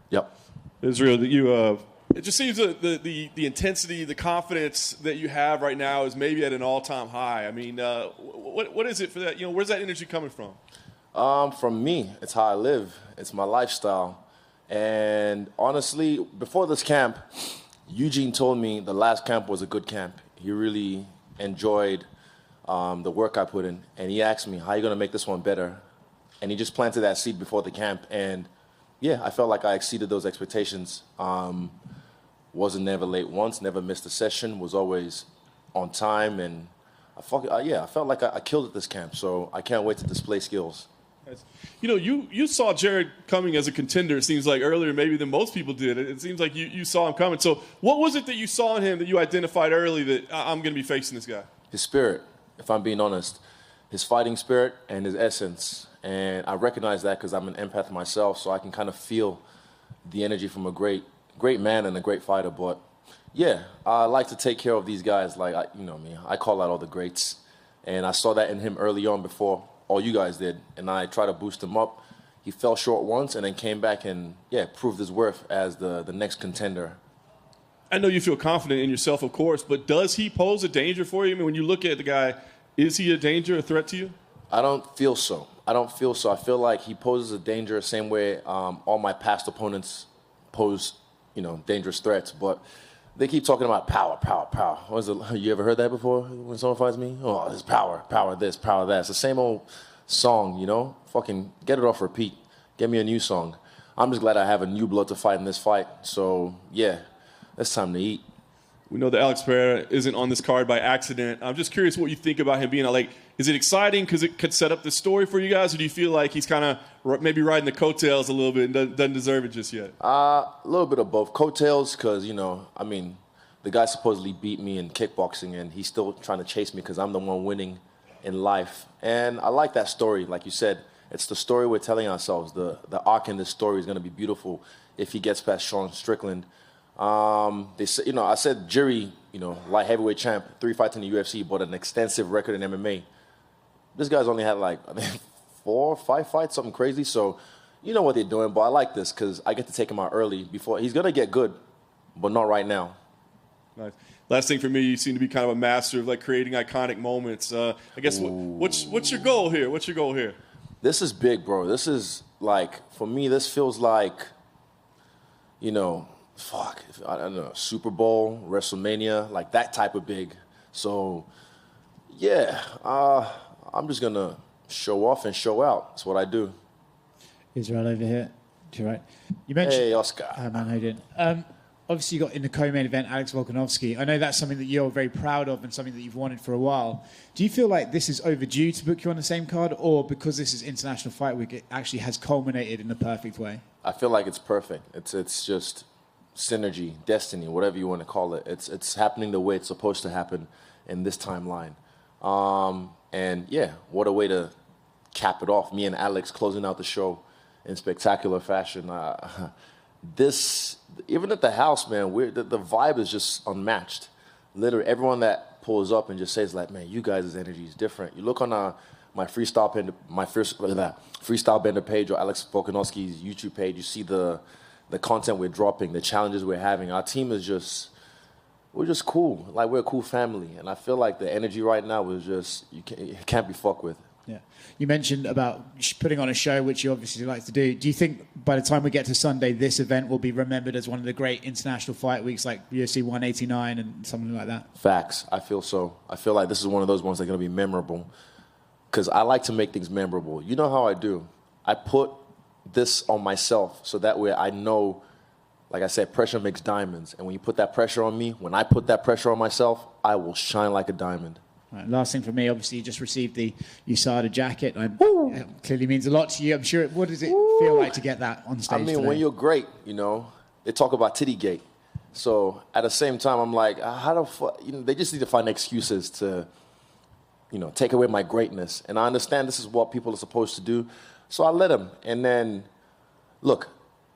Yep. Israel, it just seems that the intensity, the confidence that you have right now is maybe at an all-time high. I mean, what is it for that? Where's that energy coming from? From me, it's how I live. It's my lifestyle. And honestly, before this camp, Eugene told me the last camp was a good camp. He really enjoyed the work I put in. And he asked me, how are you going to make this one better? And he just planted that seed before the camp. And yeah, I felt like I exceeded those expectations. Wasn't never late once, never missed a session, was always on time. And I felt like I killed at this camp. So I can't wait to display skills. You saw Jared coming as a contender, it seems like, earlier maybe than most people did. It seems like you saw him coming. So what was it that you saw in him that you identified early that I'm going to be facing this guy? His spirit, if I'm being honest. His fighting spirit and his essence. And I recognize that because I'm an empath myself, so I can kind of feel the energy from a great man and a great fighter. But yeah, I like to take care of these guys. Like, I call out all the greats. And I saw that in him early on before all you guys did, and I tried to boost him up. He fell short once and then came back and, proved his worth as the next contender. I know you feel confident in yourself, of course, but does he pose a danger for you? I mean, when you look at the guy, is he a danger, a threat to you? I don't feel so. I feel like he poses a danger the same way all my past opponents pose, dangerous threats. But they keep talking about power. You ever heard that before when someone fights me? Oh, this power this, power that. It's the same old song, Fucking get it off repeat. Get me a new song. I'm just glad I have a new blood to fight in this fight. So, yeah, it's time to eat. We know that Alex Pereira isn't on this card by accident. I'm just curious what you think about him being like. Is it exciting because it could set up the story for you guys, or do you feel like he's kind of maybe riding the coattails a little bit and doesn't deserve it just yet? A little bit of both. Coattails because, the guy supposedly beat me in kickboxing, and he's still trying to chase me because I'm the one winning in life. And I like that story. Like you said, it's the story we're telling ourselves. The arc in this story is going to be beautiful if he gets past Sean Strickland. They say, I said Jury, light heavyweight champ, 3 fights in the UFC, but an extensive record in MMA. This guy's only had 4 or 5 fights, something crazy. So you know what they're doing, but I like this because I get to take him out early before he's gonna get good, but not right now. Nice. Last thing for me, you seem to be kind of a master of creating iconic moments. I guess what's your goal here? What's your goal here? This is big, bro. This is for me. This feels like, I don't know, Super Bowl, WrestleMania, that type of big. So, yeah, I'm just going to show off and show out. That's what I do. Israel over here. To your right. You mentioned... Hey, Oscar. Man, how you doing? Obviously, you got in the co-main event Alex Volkanovski. I know that's something that you're very proud of and something that you've wanted for a while. Do you feel like this is overdue to book you on the same card, or because this is International Fight Week, it actually has culminated in a perfect way? I feel like it's perfect. It's just synergy, destiny, whatever you want to call it. It's happening the way it's supposed to happen in this timeline. And yeah, what a way to cap it off. Me and Alex closing out the show in spectacular fashion. This, even at the house, man, the vibe is just unmatched. Literally, everyone that pulls up and just says, man, you guys' energy is different. You look on my freestyle bender page or Alex Volkanovski's YouTube page, you see the content we're dropping, the challenges we're having. Our team is we're just cool. We're a cool family. And I feel like the energy right now is just, it can't be fucked with. Yeah. You mentioned about putting on a show, which you obviously like to do. Do you think by the time we get to Sunday, this event will be remembered as one of the great international fight weeks like UFC 189 and something like that? Facts. I feel so. I feel like this is one of those ones that are going to be memorable because I like to make things memorable. You know how I do. I put this on myself so that way I know, like I said, pressure makes diamonds. And when you put that pressure on me, when I put that pressure on myself, I will shine like a diamond. Right, last thing for me, obviously, you just received the USADA jacket. It clearly means a lot to you. I'm sure. What does it feel like to get that on stage today? When you're great, they talk about Tittygate. So at the same time, I'm like, how the fuck? They just need to find excuses to, take away my greatness. And I understand this is what people are supposed to do. So I let them. And then, look,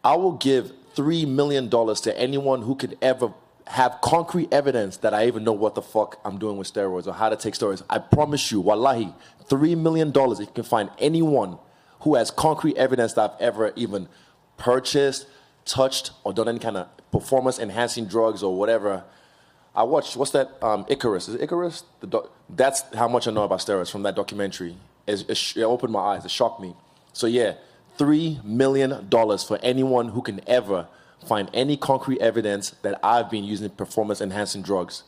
I will give $3 million to anyone who could ever have concrete evidence that I even know what the fuck I'm doing with steroids or how to take steroids. I promise you, wallahi, $3 million if you can find anyone who has concrete evidence that I've ever even purchased, touched or done any kind of performance-enhancing drugs or whatever. I watched, what's that, Icarus. Is it Icarus? That's how much I know about steroids from that documentary. It opened my eyes. It shocked me. So, yeah, $3 million for anyone who can ever find any concrete evidence that I've been using performance-enhancing drugs.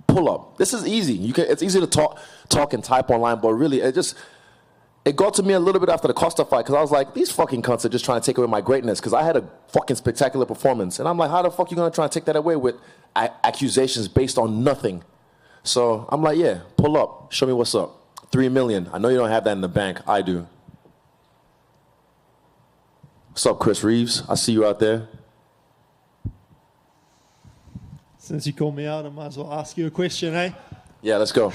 Pull up. This is easy. It's easy to talk and type online, but really, it got to me a little bit after the Costa fight because I was like, these fucking cunts are just trying to take away my greatness because I had a fucking spectacular performance. And I'm like, how the fuck are you going to try and take that away with accusations based on nothing? So I'm like, yeah, pull up. Show me what's up. $3 million. I know you don't have that in the bank. I do. What's up, Chris Reeves? I see you out there. Since you called me out, I might as well ask you a question, eh? Yeah, let's go.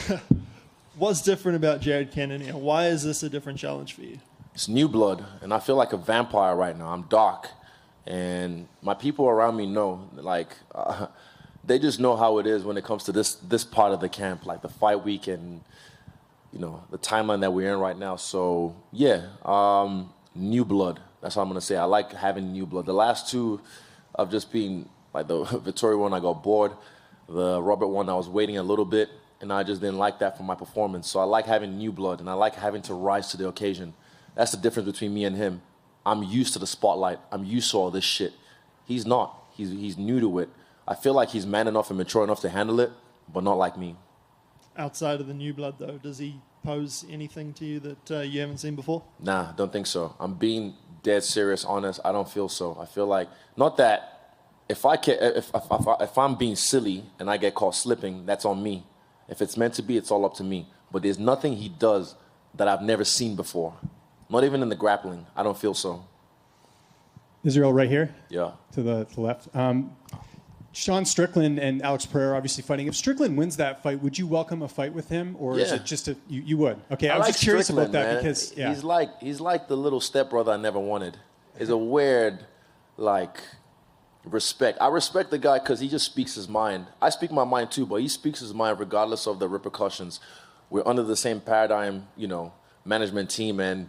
What's different about Jared Cannonier? Why is this a different challenge for you? It's new blood, and I feel like a vampire right now. I'm dark, and my people around me know, they just know how it is when it comes to this part of the camp, like the fight week and, the timeline that we're in right now. So, yeah, new blood. That's what I'm going to say. I like having new blood. The last two have just been, like the Vittoria one, I got bored. The Robert one, I was waiting a little bit, and I just didn't like that for my performance. So I like having new blood, and I like having to rise to the occasion. That's the difference between me and him. I'm used to the spotlight. I'm used to all this shit. He's not. He's new to it. I feel like he's man enough and mature enough to handle it, but not like me. Outside of the new blood, though, does he pose anything to you that you haven't seen before? Nah, don't think so. I'm being dead serious, honest. I don't feel so. I feel like, not that if I'm being silly and I get caught slipping, that's on me. If it's meant to be, it's all up to me. But there's nothing he does that I've never seen before. Not even in the grappling. I don't feel so. Israel right here? Yeah. To the left. Sean Strickland and Alex Pereira obviously fighting. If Strickland wins that fight, would you welcome a fight with him? Or is it just you would? Okay, I was just curious about that, man. Because he's like the little stepbrother I never wanted. It's a weird, respect. I respect the guy because he just speaks his mind. I speak my mind too, but he speaks his mind regardless of the repercussions. We're under the same paradigm, management team, and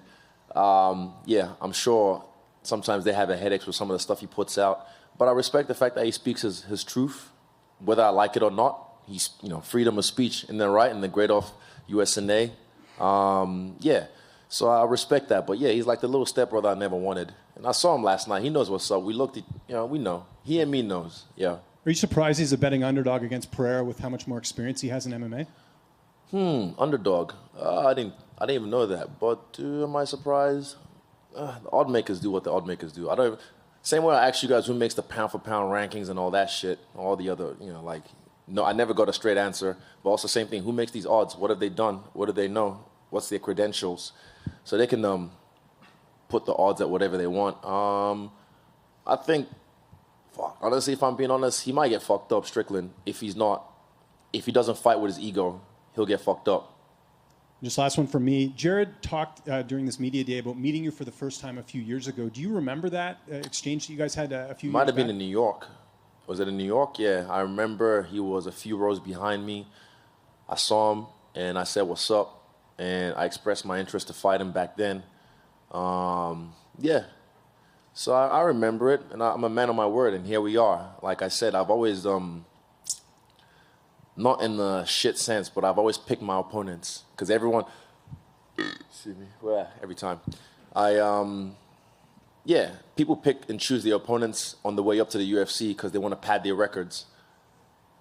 I'm sure sometimes they have a headache with some of the stuff he puts out. But I respect the fact that he speaks his truth, whether I like it or not. He's, freedom of speech in the right and the great off USNA. So I respect that. But yeah, he's like the little stepbrother I never wanted. And I saw him last night. He knows what's up. We looked at, we know. He and me knows, yeah. Are you surprised he's a betting underdog against Pereira with how much more experience he has in MMA? Underdog. I didn't even know that. But am I surprised? The odd makers do what the odd makers do. Same way I asked you guys who makes the pound-for-pound rankings and all that shit, all the other, no, I never got a straight answer. But also same thing, who makes these odds? What have they done? What do they know? What's their credentials? So they can put the odds at whatever they want. I think, honestly, if I'm being honest, he might get fucked up, Strickland, if he doesn't fight with his ego, he'll get fucked up. Just last one from me. Jared talked during this media day about meeting you for the first time a few years ago. Do you remember that exchange that you guys had a few years back? Might have been in New York. Was it in New York? Yeah, I remember he was a few rows behind me. I saw him, and I said, what's up? And I expressed my interest to fight him back then. So I remember it, and I'm a man of my word, and here we are. Like I said, I've always, not in the shit sense, but I've always picked my opponents. Because everyone, excuse me, every time. People pick and choose their opponents on the way up to the UFC because they want to pad their records.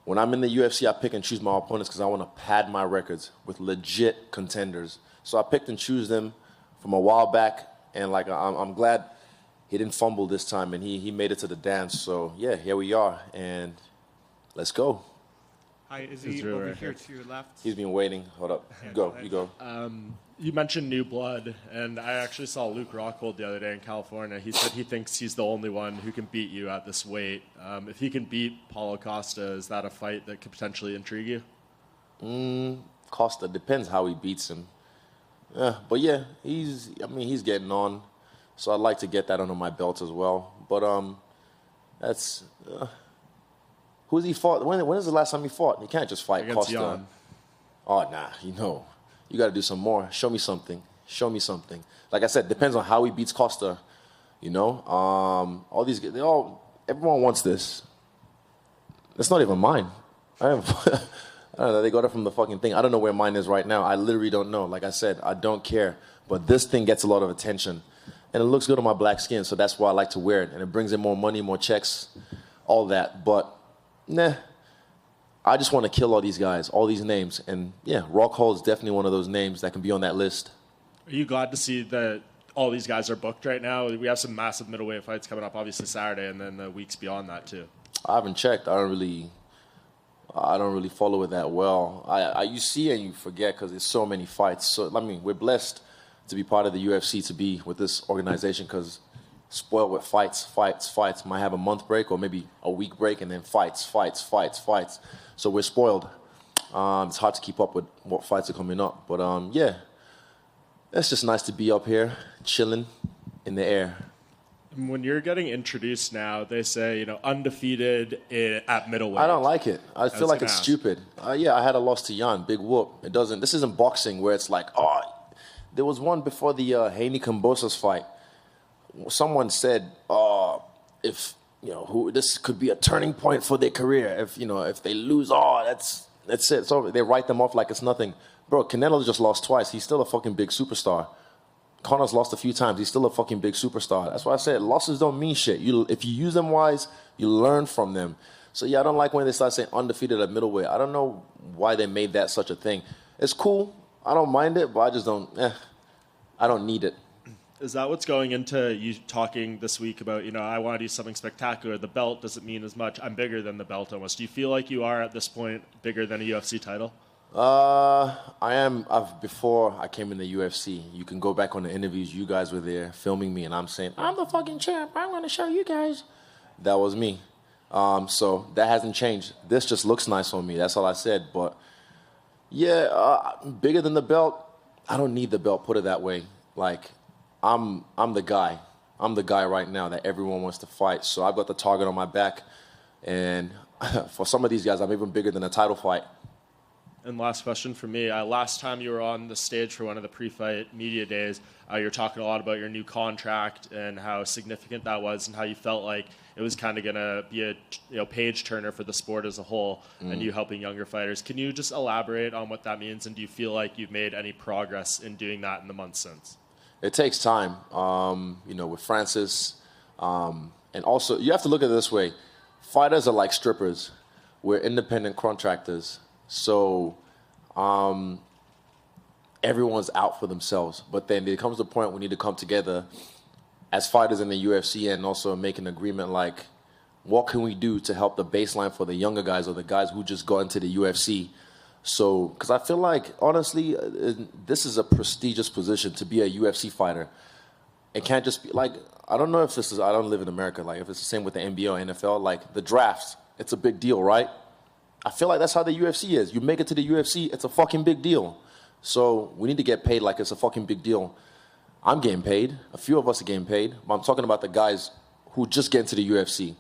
When I'm in the UFC, I pick and choose my opponents because I want to pad my records with legit contenders. So I picked and choose them from a while back, and I'm glad he didn't fumble this time, and he made it to the dance. So yeah, here we are, and let's go. Hi, is he over here to your left? He's been waiting. Hold up. You go. You mentioned new blood, and I actually saw Luke Rockhold the other day in California. He said he thinks he's the only one who can beat you at this weight. If he can beat Paulo Costa, is that a fight that could potentially intrigue you? Costa, depends how he beats him. But yeah, he's getting on. So I'd like to get that under my belt as well. But that's... who's he fought? When is the last time he fought? He can't just fight Against Costa. Jan. Oh, nah, you got to do some more. Show me something. Like I said, depends on how he beats Costa. You know, everyone wants this. It's not even mine. I don't know. They got it from the fucking thing. I don't know where mine is right now. I literally don't know. Like I said, I don't care. But this thing gets a lot of attention. And it looks good on my black skin, so that's why I like to wear it. And it brings in more money, more checks, all that. But, I just want to kill all these guys, all these names. And, yeah, Rockhold is definitely one of those names that can be on that list. Are you glad to see that all these guys are booked right now? We have some massive middleweight fights coming up, obviously Saturday, and then the weeks beyond that, too. I haven't checked. I don't really follow it that well. You see and you forget because there's so many fights. So, I mean, we're blessed to be part of the UFC, to be with this organization, because spoiled with fights. Might have a month break or maybe a week break, and then fights. So we're spoiled. It's hard to keep up with what fights are coming up. But yeah, it's just nice to be up here, chilling in the air. When you're getting introduced now, they say, undefeated at middleweight. I don't like it. I feel like it's stupid. Yeah, I had a loss to Jan, big whoop. This isn't boxing where it's like, there was one before the Haney Kambosos fight. Someone said, if this could be a turning point for their career. If they lose, that's it. So they write them off like it's nothing. Bro, Canelo just lost twice. He's still a fucking big superstar. Connor's lost a few times. He's still a fucking big superstar. That's why I said losses don't mean shit. If you use them wise, you learn from them. So yeah, I don't like when they start saying undefeated at middleweight. I don't know why they made that such a thing. It's cool. I don't mind it, but I just don't. I don't need it. Is that what's going into you talking this week about, I want to do something spectacular. The belt doesn't mean as much. I'm bigger than the belt almost. Do you feel like you are at this point bigger than a UFC title? I am. Before I came in the UFC, you can go back on the interviews. You guys were there filming me, and I'm saying, I'm the fucking champ. I'm going to show you guys. That was me. So that hasn't changed. This just looks nice on me. That's all I said. But yeah, bigger than the belt. I don't need the belt. Put it that way. Like, I'm the guy. I'm the guy right now that everyone wants to fight. So I've got the target on my back. And for some of these guys, I'm even bigger than a title fight. And last question for me. Last time you were on the stage for one of the pre-fight media days, you were talking a lot about your new contract and how significant that was and how you felt like it was kind of going to be a page turner for the sport as a whole and you helping younger fighters. Can you just elaborate on what that means, and do you feel like you've made any progress in doing that in the months since? It takes time, with Francis. And also, you have to look at it this way. Fighters are like strippers. We're independent contractors. So everyone's out for themselves. But then there comes the point we need to come together as fighters in the UFC and also make an agreement like, what can we do to help the baseline for the younger guys or the guys who just got into the UFC? So, because I feel like, honestly, this is a prestigious position to be a UFC fighter. It can't just be like, I don't know if this is, I don't live in America, like if it's the same with the NBA or NFL, like the drafts, it's a big deal, right? I feel like that's how the UFC is. You make it to the UFC, it's a fucking big deal. So we need to get paid like it's a fucking big deal. I'm getting paid. A few of us are getting paid. But I'm talking about the guys who just get into the UFC.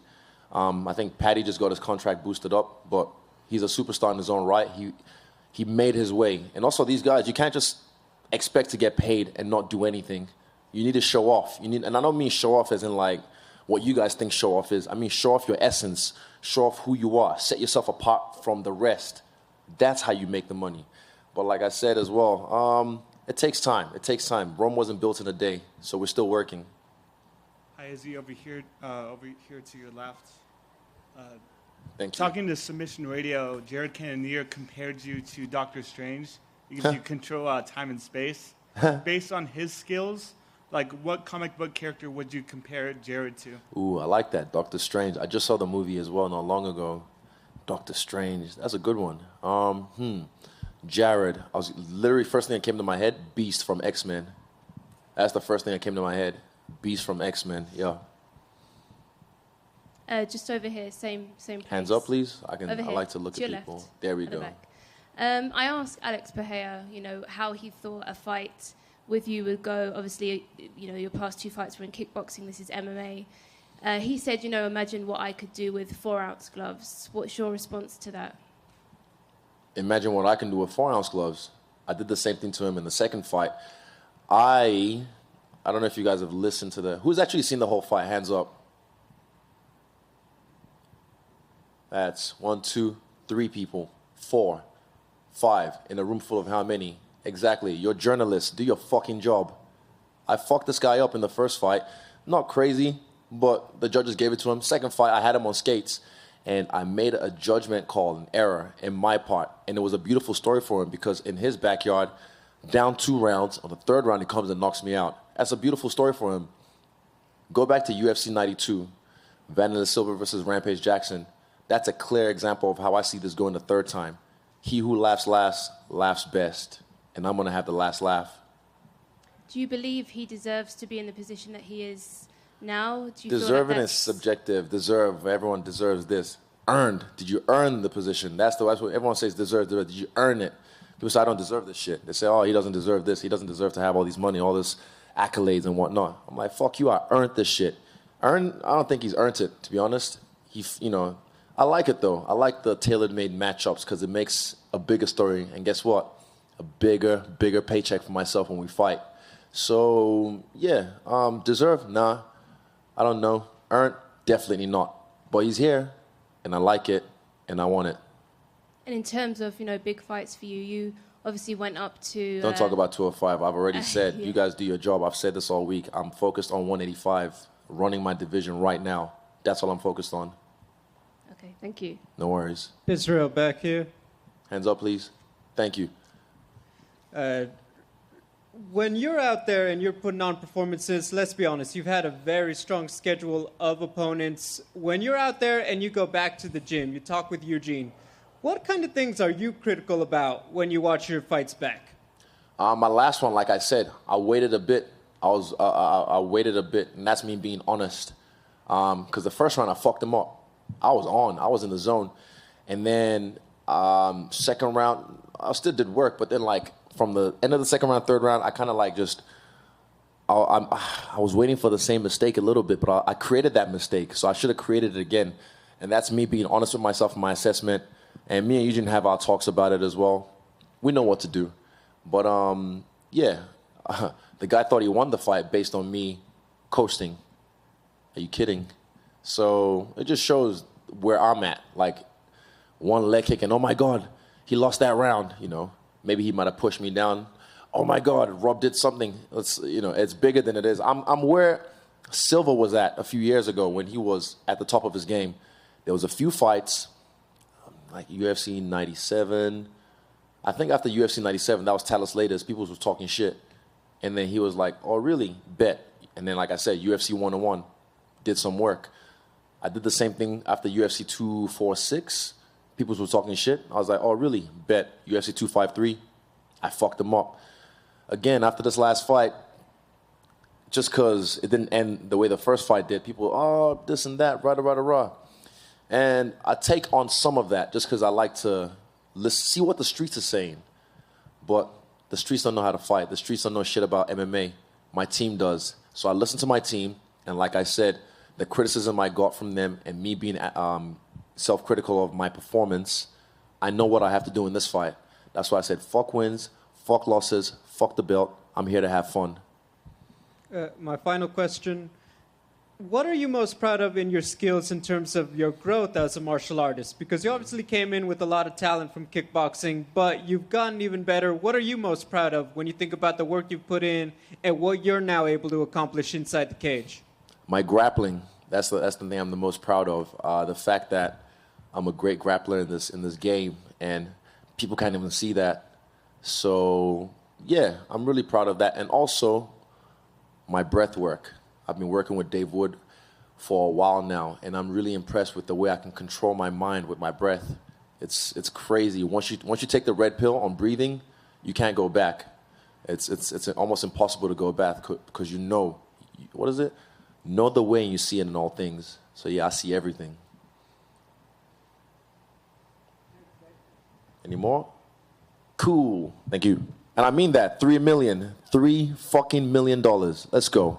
I think Patty just got his contract boosted up, but he's a superstar in his own right. He made his way. And also these guys, you can't just expect to get paid and not do anything. You need to show off. And I don't mean show off as in like what you guys think show off is. I mean show off your essence. Show off who you are. Set yourself apart from the rest. That's how you make the money. But like I said as well, it takes time. It takes time. Rome wasn't built in a day, so we're still working. Hi, Izzy, over here to your left. Thank you. Talking to Submission Radio, Jared Cannonier compared you to Doctor Strange because you control time and space. Based on his skills, like what comic book character would you compare Jared to? Ooh, I like that, Doctor Strange. I just saw the movie as well not long ago. Doctor Strange, that's a good one. Jared, I was literally first thing that came to my head, Beast from X-Men. That's the first thing that came to my head, Beast from X-Men. Yeah. Just over here, same place. Hands up, please. I like to look to at your people. Left, there we go. I asked Alex Pereira, how he thought a fight with you would go. Obviously, your past two fights were in kickboxing. This is MMA. He said, imagine what I could do with 4-ounce gloves. What's your response to that? Imagine what I can do with 4-ounce gloves. I did the same thing to him in the second fight. I I don't know if you guys have listened to who's actually seen the whole fight? Hands up. That's 1, 2, 3 people, 4, 5 in a room full of how many? Exactly. You're journalists. Do your fucking job. I fucked this guy up in the first fight. Not crazy, but the judges gave it to him. Second fight, I had him on skates, and I made a judgment call, an error in my part. And it was a beautiful story for him because in his backyard, down 2 rounds, on the 3rd round, he comes and knocks me out. That's a beautiful story for him. Go back to UFC 92, Vanilla Silva versus Rampage Jackson. That's a clear example of how I see this going the 3rd time. He who laughs last, laughs best. And I'm going to have the last laugh. Do you believe he deserves to be in the position that he is now? Do you Deserving feel like is subjective. Deserve. Everyone deserves this. Earned. Did you earn the position? That's what everyone says, deserve. Did you earn it? People say, I don't deserve this shit. They say, oh, he doesn't deserve this. He doesn't deserve to have all these money, all this accolades and whatnot. I'm like, fuck you, I earned this shit. I don't think he's earned it, to be honest. I like it, though. I like the tailor-made matchups because it makes a bigger story. And guess what? A bigger paycheck for myself when we fight. So, yeah. Deserve? Nah. I don't know. Earned? Definitely not. But he's here, and I like it, and I want it. And in terms of, big fights for you, you obviously went up to... Don't talk about 205. I've already said, yeah. You guys do your job. I've said this all week. I'm focused on 185, running my division right now. That's all I'm focused on. Okay, thank you. No worries. Israel, back here. Hands up, please. Thank you. When you're out there and you're putting on performances, let's be honest, you've had a very strong schedule of opponents. When you're out there and you go back to the gym, you talk with Eugene, what kind of things are you critical about when you watch your fights back? My last one, like I said, I waited a bit. I waited a bit, and that's me being honest. Because the first round, I fucked him up. I was in the zone. And then second round, I still did work, but then from the end of the second round, 3rd round, I kind of I was waiting for the same mistake a little bit, but I created that mistake, so I should have created it again. And that's me being honest with myself in my assessment. And me and Eugene have our talks about it as well. We know what to do. But, yeah, the guy thought he won the fight based on me coasting. Are you kidding? So it just shows where I'm at. One leg kick and, oh, my God, he lost that round, Maybe he might have pushed me down. Oh, my God, Rob did something. It's bigger than it is. I'm where Silva was at a few years ago when he was at the top of his game. There was a few fights, like UFC 97. I think after UFC 97, that was Talis Laters. People was talking shit. And then he was like, oh, really? Bet. And then, like I said, UFC 101, did some work. I did the same thing after UFC 246. People were talking shit. I was like, oh, really? Bet. UFC 253. I fucked them up. Again, after this last fight, just because it didn't end the way the first fight did, people, oh, this and that, rah. And I take on some of that just because I like to see what the streets are saying. But the streets don't know how to fight. The streets don't know shit about MMA. My team does. So I listen to my team, and like I said, the criticism I got from them and me being self-critical of my performance, I know what I have to do in this fight. That's why I said, fuck wins, fuck losses, fuck the belt. I'm here to have fun. My final question. What are you most proud of in your skills in terms of your growth as a martial artist? Because you obviously came in with a lot of talent from kickboxing, but you've gotten even better. What are you most proud of when you think about the work you've put in and what you're now able to accomplish inside the cage? My grappling. That's the thing I'm the most proud of. The fact that I'm a great grappler in this game, and people can't even see that. So, yeah, I'm really proud of that. And also, my breath work. I've been working with Dave Wood for a while now, and I'm really impressed with the way I can control my mind with my breath. It's crazy. Once you take the red pill on breathing, you can't go back. It's almost impossible to go back because you know, what is it? Know the way and you see it in all things. So yeah, I see everything. Any more? Cool. Thank you. And I mean that. $3 million. $3 fucking million. Let's go.